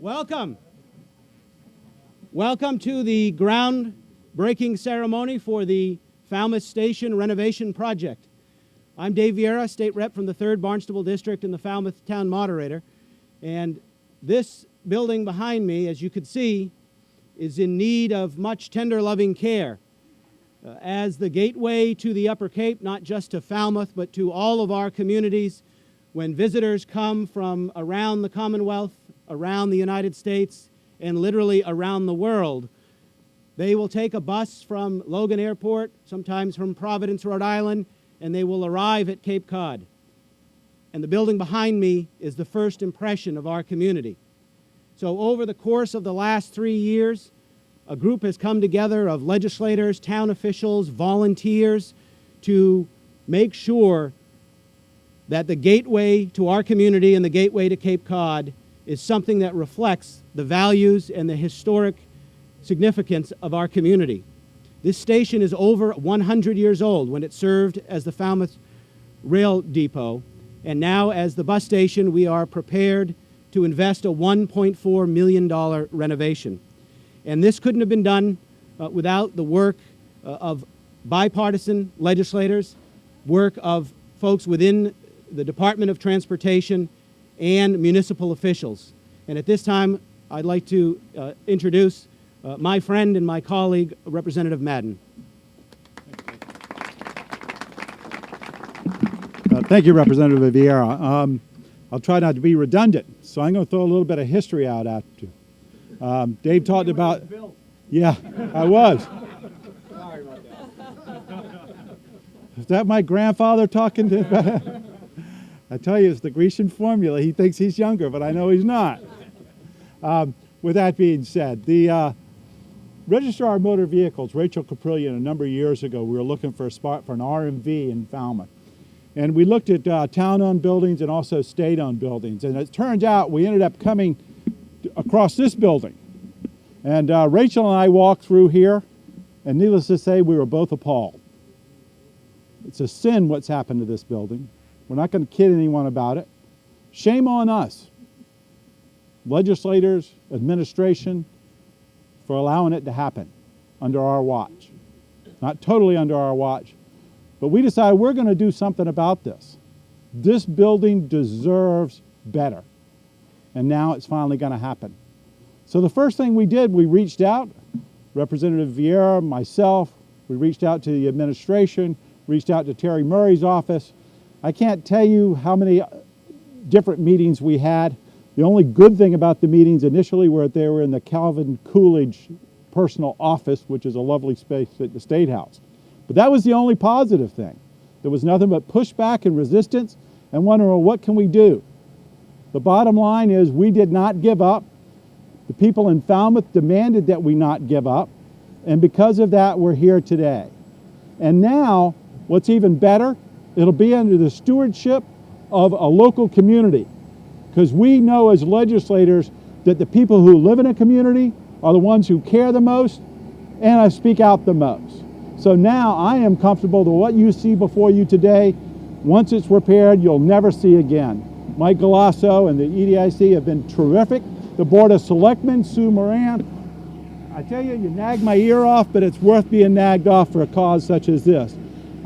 Welcome. Welcome to the groundbreaking ceremony for the Falmouth Station renovation project. I'm Dave Vieira, State Rep from the 3rd Barnstable District and the Falmouth Town Moderator. And this building behind me, as you can see, is in need of much tender, loving care. As the gateway to the Upper Cape, not just to Falmouth, but to all of our communities, when visitors come from around the Commonwealth, around the United States, and literally around the world, they will take a bus from Logan Airport, sometimes from Providence, Rhode Island, and they will arrive at Cape Cod. And the building behind me is the first impression of our community. So over the course of the last 3 years, a group has come together of legislators, town officials, volunteers to make sure that the gateway to our community and the gateway to Cape Cod is something that reflects the values and the historic significance of our community. This station is over 100 years old when it served as the Falmouth Rail Depot, and now as the bus station we are prepared to invest a $1.4 million renovation. And this couldn't have been done without the work of bipartisan legislators, work of folks within the Department of Transportation and municipal officials. And at this time, I'd like to introduce my friend and my colleague, Representative Madden. Thank you, Representative Vieira. I'll try not to be redundant, so I'm going to throw a little bit of history out at you. Dave talked about... Yeah, I was. Sorry about that. Is that my grandfather talking to... I tell you, it's the Grecian formula. He thinks he's younger, but I know he's not. With that being said, the Registrar of Motor Vehicles, Rachel Kasparian, a number of years ago, we were looking for a spot for an RMV in Falmouth. And we looked at town-owned buildings and also state-owned buildings. And it turns out we ended up coming across this building. And Rachel and I walked through here, and needless to say, we were both appalled. It's a sin what's happened to this building. We're not going to kid anyone about it. Shame on us, legislators, administration, for allowing it to happen under our watch. Not totally under our watch, but we decided we're going to do something about this. This building deserves better, and now it's finally going to happen. So the first thing we did, we reached out, Representative Vieira, myself, we reached out to the administration, reached out to Terry Murray's office. I can't tell you how many different meetings we had. The only good thing about the meetings initially were that they were in the Calvin Coolidge personal office, which is a lovely space at the State House. But that was the only positive thing. There was nothing but pushback and resistance and wondering, well, what can we do? The bottom line is we did not give up. The people in Falmouth demanded that we not give up. And because of that, we're here today. And now, what's even better, it'll be under the stewardship of a local community, because we know as legislators that the people who live in a community are the ones who care the most and speak out the most. So now I am comfortable that what you see before you today, once it's repaired, you'll never see again. Mike Galasso and the EDIC have been terrific. The Board of Selectmen, Sue Moran, I tell you, you nag my ear off, but it's worth being nagged off for a cause such as this.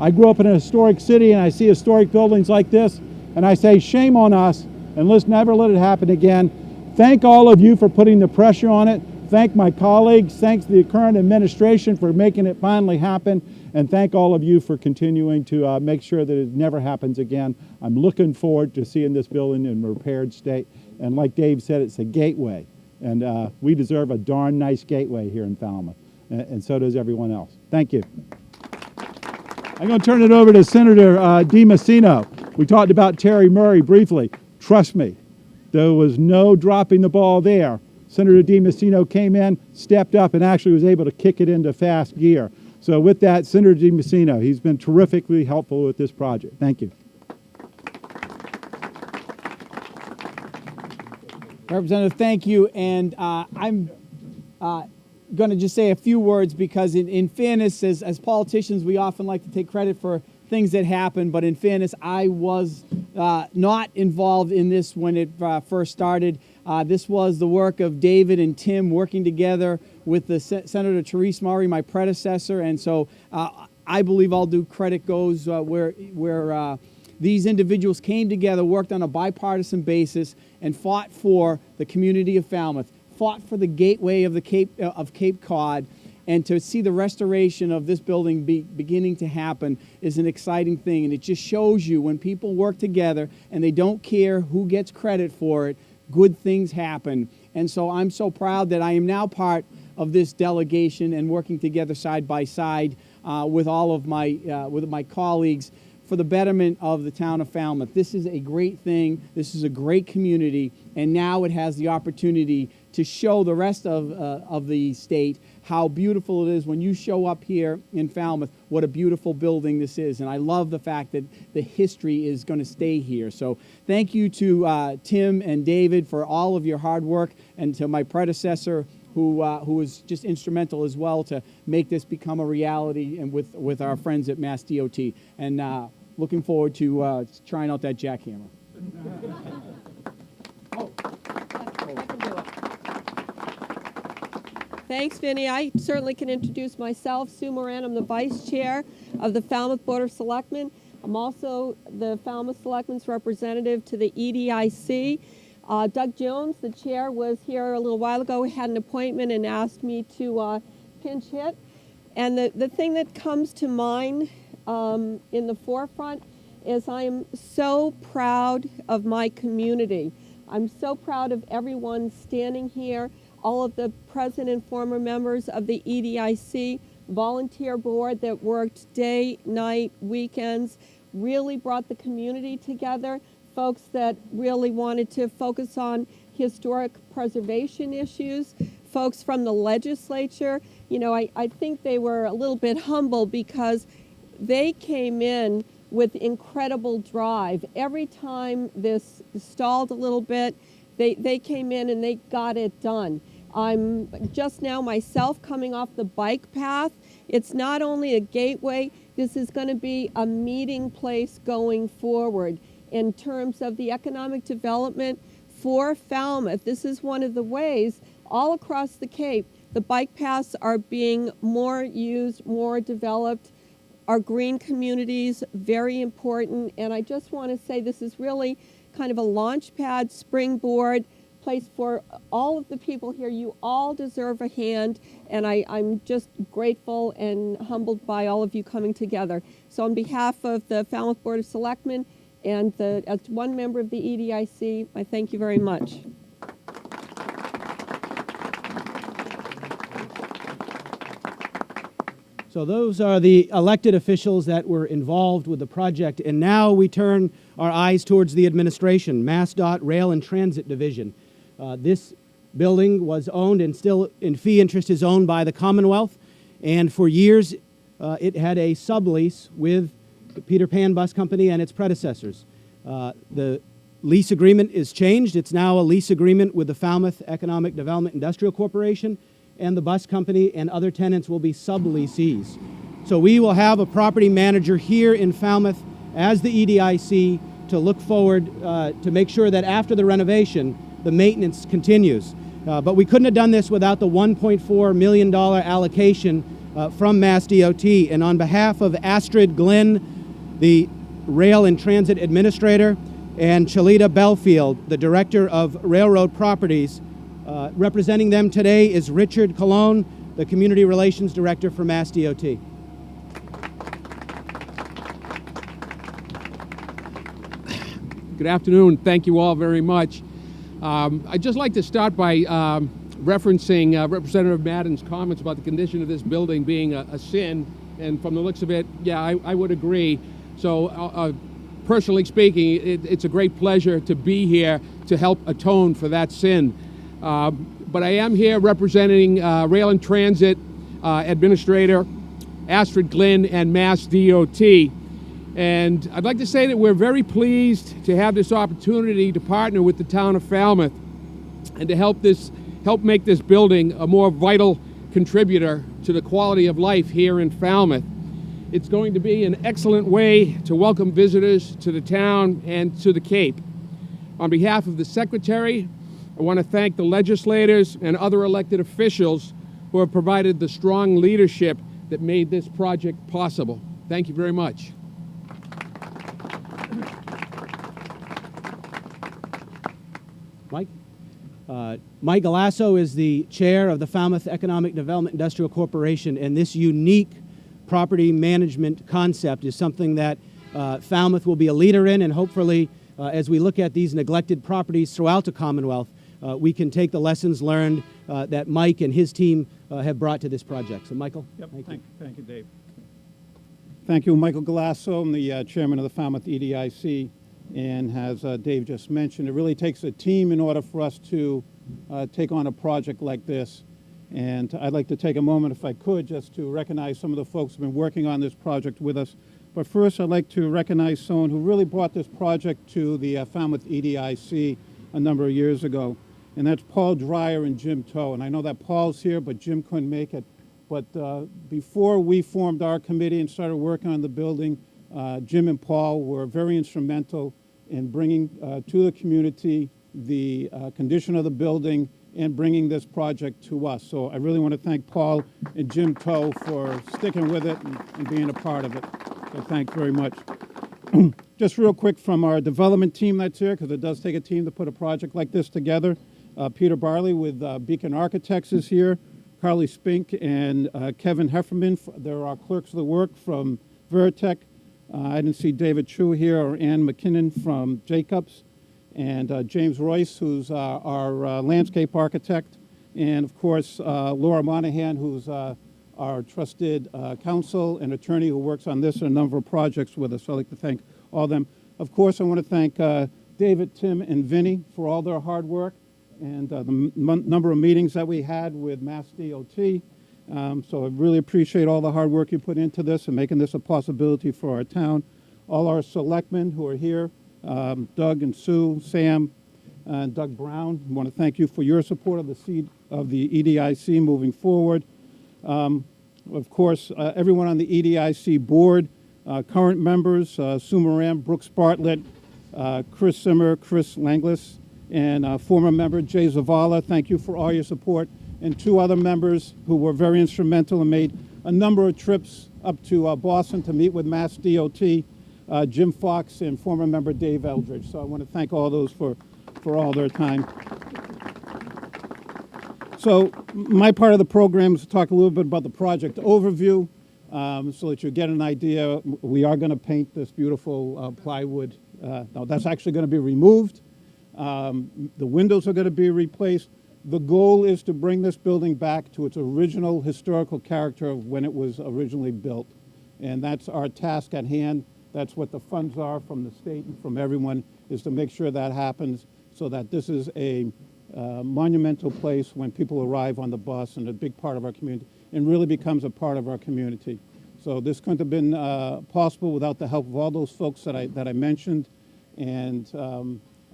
I grew up in a historic city and I see historic buildings like this and I say shame on us, and let's never let it happen again. Thank all of you for putting the pressure on it. Thank my colleagues, thanks the current administration for making it finally happen, and thank all of you for continuing to make sure that it never happens again. I'm looking forward to seeing this building in a repaired state, and like Dave said, it's a gateway, and we deserve a darn nice gateway here in Falmouth, and so does everyone else. Thank you. I'm going to turn it over to Senator DeMacedo. We talked about Terry Murray briefly. Trust me, there was no dropping the ball there. Senator DeMacedo came in, stepped up, and actually was able to kick it into fast gear. So with that, Senator DeMacedo, he's been terrifically helpful with this project. Thank you. Representative, thank you. And I'm going to just say a few words because in fairness, as politicians, we often like to take credit for things that happen, but in fairness, I was not involved in this when it first started. This was the work of David and Tim working together with the Senator Therese Murray, my predecessor, and so I believe all due credit goes where these individuals came together, worked on a bipartisan basis, and fought for the community of Falmouth, fought for the gateway of the Cape Cod, and to see the restoration of this building beginning to happen is an exciting thing. And it just shows you when people work together and they don't care who gets credit for it, good things happen. And so I'm so proud that I am now part of this delegation and working together side by side with all of my colleagues for the betterment of the town of Falmouth. This is a great thing. This is a great community, and now it has the opportunity to show the rest of the state how beautiful it is when you show up here in Falmouth, what a beautiful building this is. And I love the fact that the history is going to stay here. So thank you to Tim and David for all of your hard work, and to my predecessor who was just instrumental as well to make this become a reality, and with our friends at MassDOT. And looking forward to trying out that jackhammer. Thanks, Vinny. I certainly can introduce myself. Sue Moran. I'm the Vice Chair of the Falmouth Board of Selectmen. I'm also the Falmouth Selectmen's representative to the EDIC. Doug Jones, the chair, was here a little while ago. He had an appointment and asked me to pinch hit. And the thing that comes to mind in the forefront is I am so proud of my community. I'm so proud of everyone standing here, all of the present and former members of the EDIC volunteer board that worked day, night, weekends, really brought the community together, folks that really wanted to focus on historic preservation issues, folks from the legislature. You know, I think they were a little bit humble because they came in with incredible drive. Every time this stalled a little bit, they came in and they got it done. I'm just now myself coming off the bike path. It's not only a gateway, this is going to be a meeting place going forward in terms of the economic development for Falmouth. This is one of the ways all across the Cape, the bike paths are being more used, more developed. Our green communities, very important. And I just want to say this is really kind of a launch pad, springboard, place for all of the people here. You all deserve a hand, and I'm just grateful and humbled by all of you coming together. So on behalf of the Falmouth Board of Selectmen and as one member of the EDIC, I thank you very much. So those are the elected officials that were involved with the project, and now we turn our eyes towards the administration, MassDOT Rail and Transit Division. This building was owned and still in fee interest is owned by the Commonwealth, and for years it had a sublease with the Peter Pan Bus Company and its predecessors. The lease agreement is changed. It's now a lease agreement with the Falmouth Economic Development Industrial Corporation, and the bus company and other tenants will be subleasees. So we will have a property manager here in Falmouth as the EDIC to look forward to make sure that after the renovation, the maintenance continues. But we couldn't have done this without the $1.4 million allocation from MassDOT. And on behalf of Astrid Glynn, the Rail and Transit Administrator, and Chalita Belfield, the Director of Railroad Properties, representing them today is Richard Colon, the Community Relations Director for MassDOT. Good afternoon. Thank you all very much. I'd just like to start by referencing Representative Madden's comments about the condition of this building being a sin, and from the looks of it, yeah, I would agree. So personally speaking, it's a great pleasure to be here to help atone for that sin. But I am here representing Rail and Transit Administrator Astrid Glynn and MassDOT. And I'd like to say that we're very pleased to have this opportunity to partner with the town of Falmouth and to help make this building a more vital contributor to the quality of life here in Falmouth. It's going to be an excellent way to welcome visitors to the town and to the Cape. On behalf of the Secretary I want to thank the legislators and other elected officials who have provided the strong leadership that made this project possible. Thank you very much. Mike? Mike Galasso is the chair of the Falmouth Economic Development Industrial Corporation, and this unique property management concept is something that Falmouth will be a leader in, and hopefully, as we look at these neglected properties throughout the Commonwealth, we can take the lessons learned that Mike and his team have brought to this project. So, Michael? Yep, thank you, Dave. Thank you, Michael Galasso. I'm the chairman of the Falmouth EDIC, and as Dave just mentioned, it really takes a team in order for us to take on a project like this. And I'd like to take a moment, if I could, just to recognize some of the folks who have been working on this project with us. But first, I'd like to recognize someone who really brought this project to the Falmouth EDIC a number of years ago, and that's Paul Dreyer and Jim Toe. And I know that Paul's here, but Jim couldn't make it. But before we formed our committee and started working on the building, Jim and Paul were very instrumental in bringing to the community the condition of the building and bringing this project to us. So I really want to thank Paul and Jim Toe for sticking with it and being a part of it. So thanks very much. Just real quick from our development team that's here, because it does take a team to put a project like this together. Peter Barley with Beacon Architects is here. Carly Spink and Kevin Hefferman, they're our clerks of the work from Veritech. I didn't see David Chu here or Ann McKinnon from Jacobs. And James Royce, who's our landscape architect. And of course, Laura Monahan, who's our trusted counsel and attorney who works on this and a number of projects with us. So I'd like to thank all of them. Of course, I want to thank David, Tim, and Vinny for all their hard work and the number of meetings that we had with MassDOT. So I really appreciate all the hard work you put into this and making this a possibility for our town. All our selectmen who are here, Doug and Sue, Sam, and Doug Brown. I want to thank you for your support of the EDIC moving forward. Of course, everyone on the EDIC board, current members, Sue Moran, Brooks Bartlett, Chris Simmer, Chris Langlis, and former member Jay Zavala. Thank you for all your support. And two other members who were very instrumental and made a number of trips up to Boston to meet with MassDOT, Jim Fox and former member Dave Eldridge. So I want to thank all those for all their time. So my part of the program is to talk a little bit about the project overview so that you get an idea. We are going to paint this beautiful plywood. Now that's actually going to be removed. The windows are going to be replaced. The goal is to bring this building back to its original historical character of when it was originally built. And that's our task at hand. That's what the funds are from the state and from everyone, is to make sure that happens so that this is a monumental place when people arrive on the bus and a big part of our community and really becomes a part of our community. So this couldn't have been possible without the help of all those folks that I mentioned. And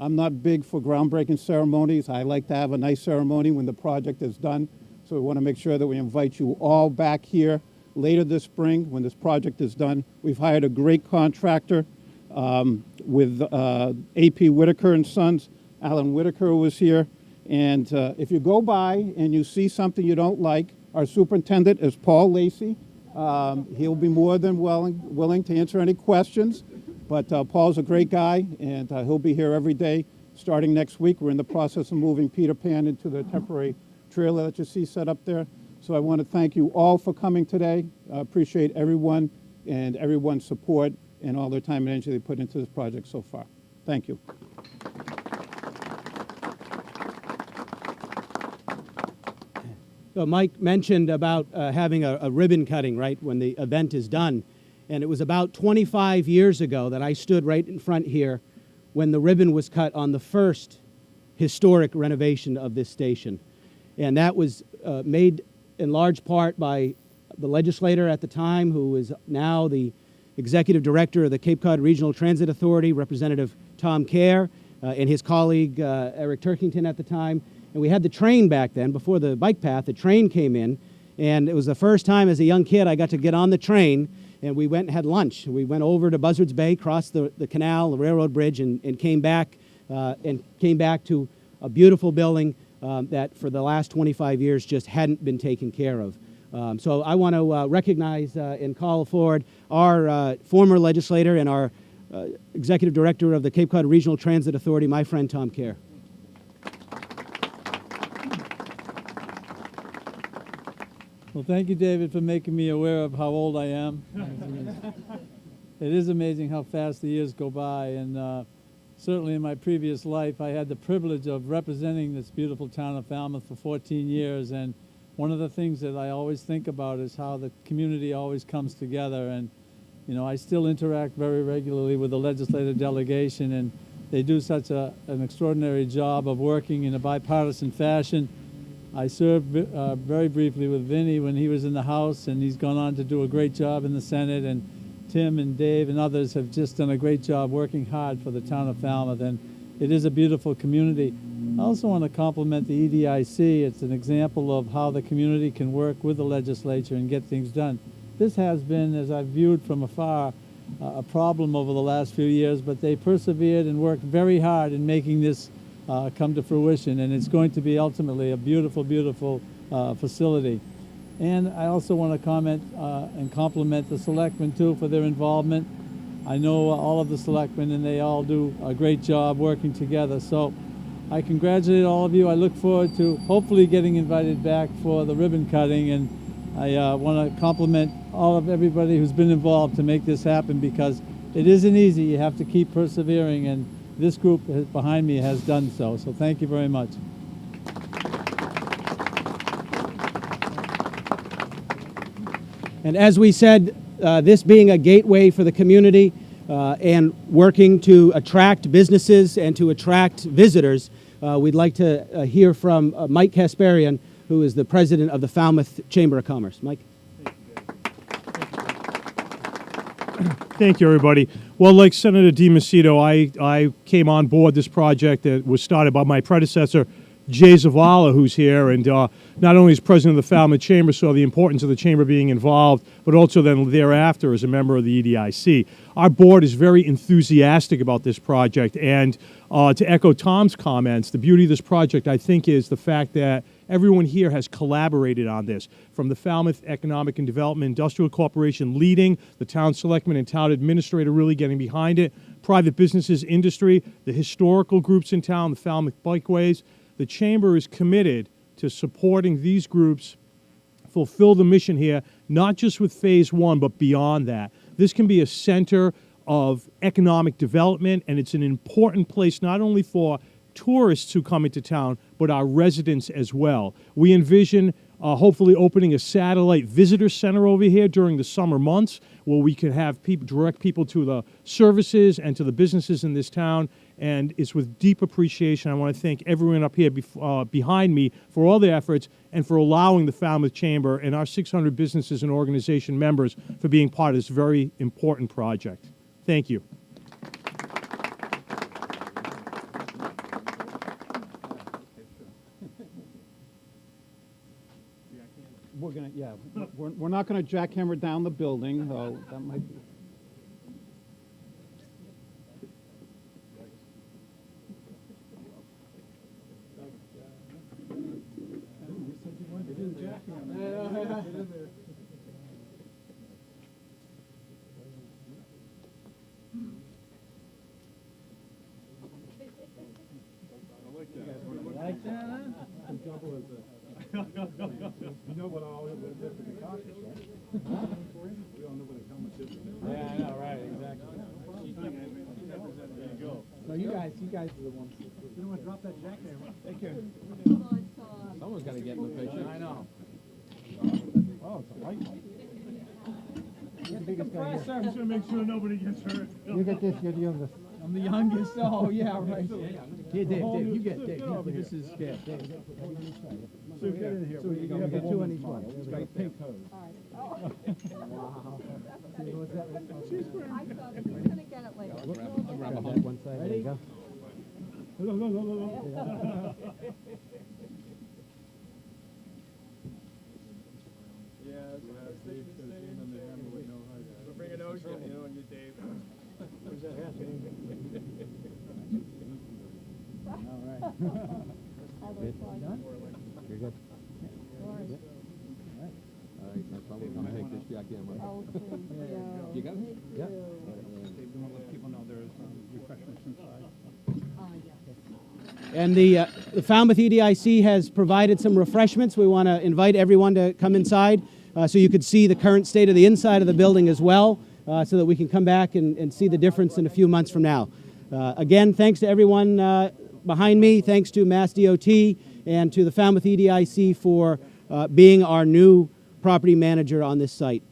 I'm not big for groundbreaking ceremonies. I like to have a nice ceremony when the project is done. So we want to make sure that we invite you all back here later this spring when this project is done. We've hired a great contractor with AP Whitaker and Sons. Alan Whitaker was here. And if you go by and you see something you don't like, our superintendent is Paul Lacey. He'll be more than willing to answer any questions. But Paul's a great guy, and he'll be here every day. Starting next week, we're in the process of moving Peter Pan into the temporary trailer that you see set up there. So I want to thank you all for coming today. I appreciate everyone and everyone's support and all their time and energy they put into this project so far. Thank you. So Mike mentioned about having a ribbon cutting, right, when the event is done. And it was about 25 years ago that I stood right in front here when the ribbon was cut on the first historic renovation of this station. And that was made in large part by the legislator at the time, who is now the executive director of the Cape Cod Regional Transit Authority, Representative Tom Kerr, and his colleague Eric Turkington at the time. And we had the train back then. Before the bike path, the train came in. And it was the first time as a young kid I got to get on the train, and we went and had lunch. We went over to Buzzards Bay, crossed the canal, the railroad bridge, and came back to a beautiful building that for the last 25 years just hadn't been taken care of. So I want to recognize and call forward our former legislator and our executive director of the Cape Cod Regional Transit Authority, my friend Tom Kerr. Well, thank you, David, for making me aware of how old I am. It is amazing how fast the years go by, and certainly in my previous life, I had the privilege of representing this beautiful town of Falmouth for 14 years, and one of the things that I always think about is how the community always comes together, and you know, I still interact very regularly with the legislative delegation, and they do such an extraordinary job of working in a bipartisan fashion. I served very briefly with Vinny when he was in the House, and he's gone on to do a great job in the Senate, and Tim and Dave and others have just done a great job working hard for the town of Falmouth, and it is a beautiful community. I also want to compliment the EDIC. It's an example of how the community can work with the legislature and get things done. This has been, as I've viewed from afar, a problem over the last few years, but they persevered and worked very hard in making this come to fruition, and it's going to be ultimately a beautiful, beautiful facility. And I also want to comment and compliment the Selectmen too for their involvement. I know all of the Selectmen, and they all do a great job working together. So I congratulate all of you. I look forward to hopefully getting invited back for the ribbon cutting, and I want to compliment all of everybody who's been involved to make this happen, because it isn't easy. You have to keep persevering, and this group behind me has done so. So thank you very much. And as we said, this being a gateway for the community and working to attract businesses and to attract visitors, we'd like to hear from Mike Kasparian, who is the president of the Falmouth Chamber of Commerce. Mike. Thank you, everybody. Well, like Senator DeMacedo, I came on board this project that was started by my predecessor, Jay Zavala, who's here, and not only as president of the Falmouth Chamber, saw the importance of the Chamber being involved, but also then thereafter as a member of the EDIC. Our board is very enthusiastic about this project, and to echo Tom's comments, the beauty of this project, I think, is the fact that everyone here has collaborated on this, from the Falmouth Economic and Development Industrial Corporation leading, the town selectman and town administrator really getting behind it, private businesses, industry, the historical groups in town, the Falmouth Bikeways. The Chamber is committed to supporting these groups fulfill the mission here, not just with Phase 1, but beyond that. This can be a center of economic development, and it's an important place not only for tourists who come into town, but our residents as well. We envision hopefully opening a satellite visitor center over here during the summer months, where we could have people direct people to the services and to the businesses in this town. And it's with deep appreciation I want to thank everyone up here behind me for all their efforts and for allowing the Falmouth Chamber and our 600 businesses and organization members for being part of this very important project. Thank you. We're not going to jackhammer down the building, though that might be. You know what all of it is for the caucus, right? We all know what the helmet is. Yeah, I know, right, exactly. There you go. So you guys are the ones. You don't want to drop that jackhammer. Thank you. Someone's got to get in the picture. I know. Oh, it's a light one. You're the biggest guy here. Just want to make sure nobody gets hurt. You get this, you're the youngest. I'm the youngest, oh, yeah, right. Here, Dave, you get Dave. This is, yeah, Dave. So get in here. So you get two on each one. Right, pink hose. Wow. I saw that. He's gonna get it later. I'll grab a One side, there you go. Bring an ocean, on you, Dave. Where's that hat? You got it? Yeah. People know there's refreshments inside. And the Falmouth EDIC has provided some refreshments. We want to invite everyone to come inside so you could see the current state of the inside of the building as well, so that we can come back and see the difference in a few months from now. Again, thanks to everyone behind me. Thanks to MassDOT and to the Falmouth EDIC for being our new property manager on this site.